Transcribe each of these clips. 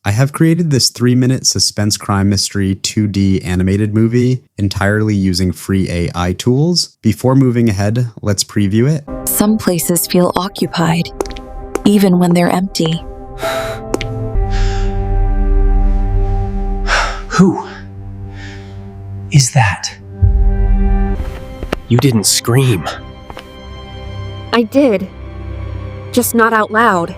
I have created this 3-minute suspense crime mystery 2D animated movie entirely using free AI tools. Before moving ahead, let's preview it. Some places feel occupied, even when they're empty. Who is that? You didn't scream. I did. Just not out loud.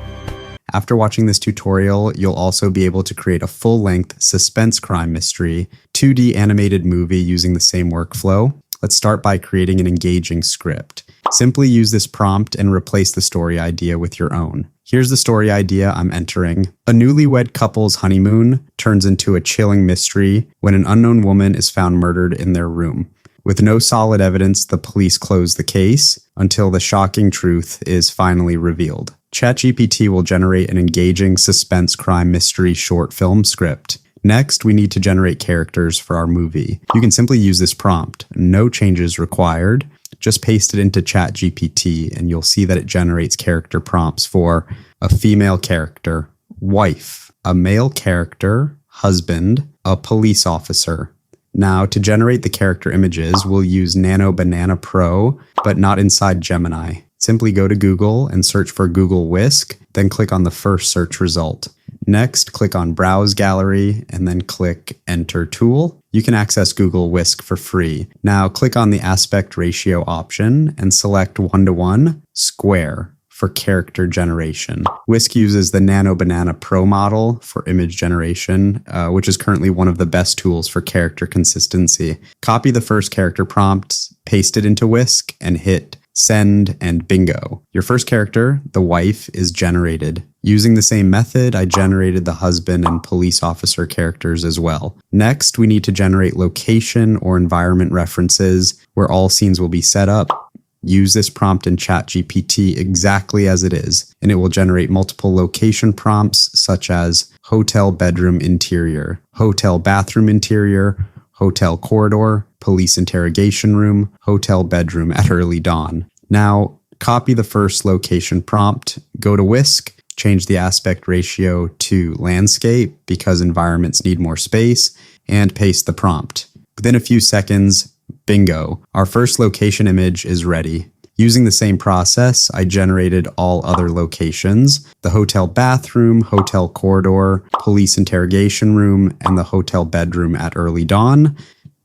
After watching this tutorial, you'll also be able to create a full-length suspense crime mystery 2D animated movie using the same workflow. Let's start by creating an engaging script. Simply use this prompt and replace the story idea with your own. Here's the story idea I'm entering. A newlywed couple's honeymoon turns into a chilling mystery when an unknown woman is found murdered in their room. With no solid evidence, the police close the case until the shocking truth is finally revealed. ChatGPT will generate an engaging suspense crime mystery short film script. Next, we need to generate characters for our movie. You can simply use this prompt. No changes required. Just paste it into ChatGPT and you'll see that it generates character prompts for a female character, wife, a male character, husband, a police officer. Now, to generate the character images, we'll use Nano Banana Pro, but not inside Gemini. Simply go to Google and search for Google Whisk, then click on the first search result. Next, click on Browse Gallery, and then click Enter Tool. You can access Google Whisk for free. Now, click on the aspect ratio option and select 1:1 square for character generation. Whisk uses the Nano Banana Pro model for image generation, which is currently one of the best tools for character consistency. Copy the first character prompt, paste it into Whisk, and hit send, and bingo. Your first character, the wife, is generated. Using the same method, I generated the husband and police officer characters as well. Next, we need to generate location or environment references where all scenes will be set up. Use this prompt in ChatGPT exactly as it is, and it will generate multiple location prompts such as hotel bedroom interior, hotel bathroom interior, hotel corridor, police interrogation room, hotel bedroom at early dawn. Now, copy the first location prompt, go to Whisk, change the aspect ratio to landscape because environments need more space, and paste the prompt. Within a few seconds, bingo, our first location image is ready. Using the same process, I generated all other locations, the hotel bathroom, hotel corridor, police interrogation room, and the hotel bedroom at early dawn.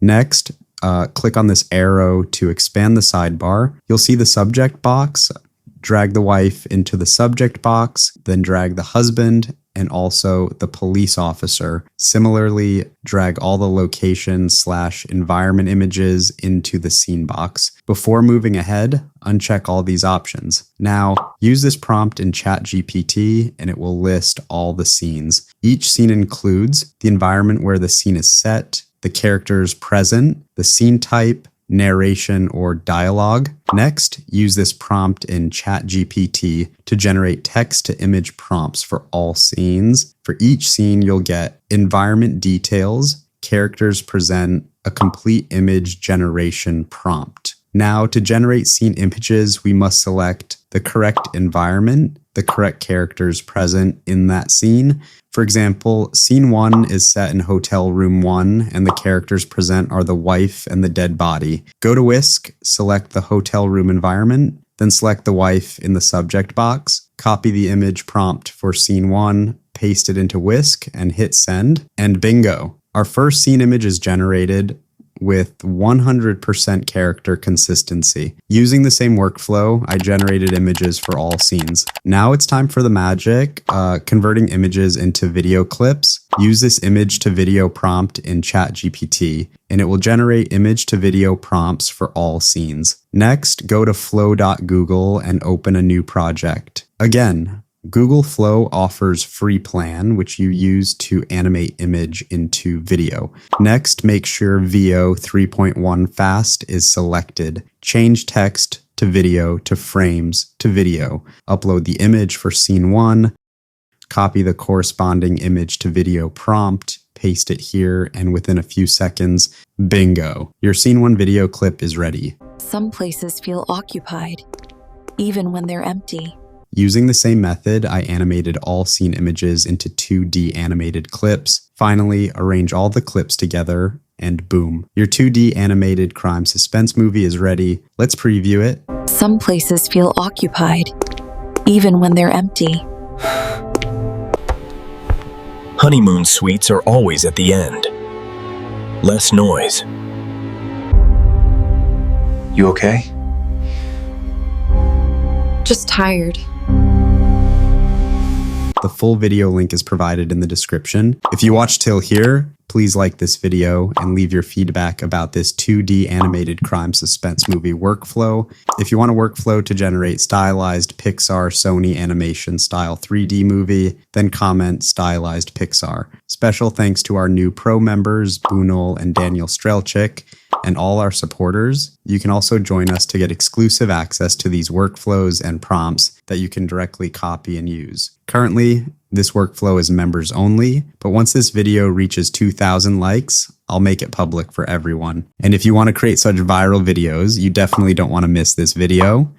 Next, click on this arrow to expand the sidebar. You'll see the subject box. Drag the wife into the subject box, then drag the husband and also the police officer. Similarly, drag all the location/environment images into the scene box. Before moving ahead, uncheck all these options. Now, use this prompt in ChatGPT and it will list all the scenes. Each scene includes the environment where the scene is set, the characters present, the scene type, narration, or dialogue. Next, use this prompt in ChatGPT to generate text-to-image prompts for all scenes. For each scene, you'll get environment details, characters present, a complete image generation prompt. Now, to generate scene images, we must select the correct environment, the correct characters present in that scene. For example, scene 1 is set in hotel room 1 and the characters present are the wife and the dead body. Go to Whisk, select the hotel room environment, then select the wife in the subject box, copy the image prompt for scene 1, paste it into Whisk and hit send, and bingo! Our first scene image is generated with 100% character consistency. Using the same workflow, I generated images for all scenes. Now it's time for the magic, converting images into video clips. Use this image to video prompt in ChatGPT, and it will generate image to video prompts for all scenes. Next, go to flow.google and open a new project. Again, Google Flow offers free plan, which you use to animate image into video. Next, make sure VO 3.1 fast is selected. Change text to video to frames to video. Upload the image for scene 1. Copy the corresponding image to video prompt. Paste it here, and within a few seconds, bingo! Your scene 1 video clip is ready. Some places feel occupied, even when they're empty. Using the same method, I animated all scene images into 2D animated clips. Finally, arrange all the clips together, and boom. Your 2D animated crime suspense movie is ready. Let's preview it. Some places feel occupied, even when they're empty. Honeymoon suites are always at the end. Less noise. You okay? Just tired. The full video link is provided in the description. If you watched till here, please like this video and leave your feedback about this 2D animated crime suspense movie workflow. If you want a workflow to generate stylized Pixar Sony animation style 3D movie, then comment stylized Pixar. Special thanks to our new pro members, Bunal and Daniel Strelchik, and all our supporters. You can also join us to get exclusive access to these workflows and prompts that you can directly copy and use. Currently, this workflow is members only, but once this video reaches 2,000 likes, I'll make it public for everyone. And if you want to create such viral videos, you definitely don't want to miss this video.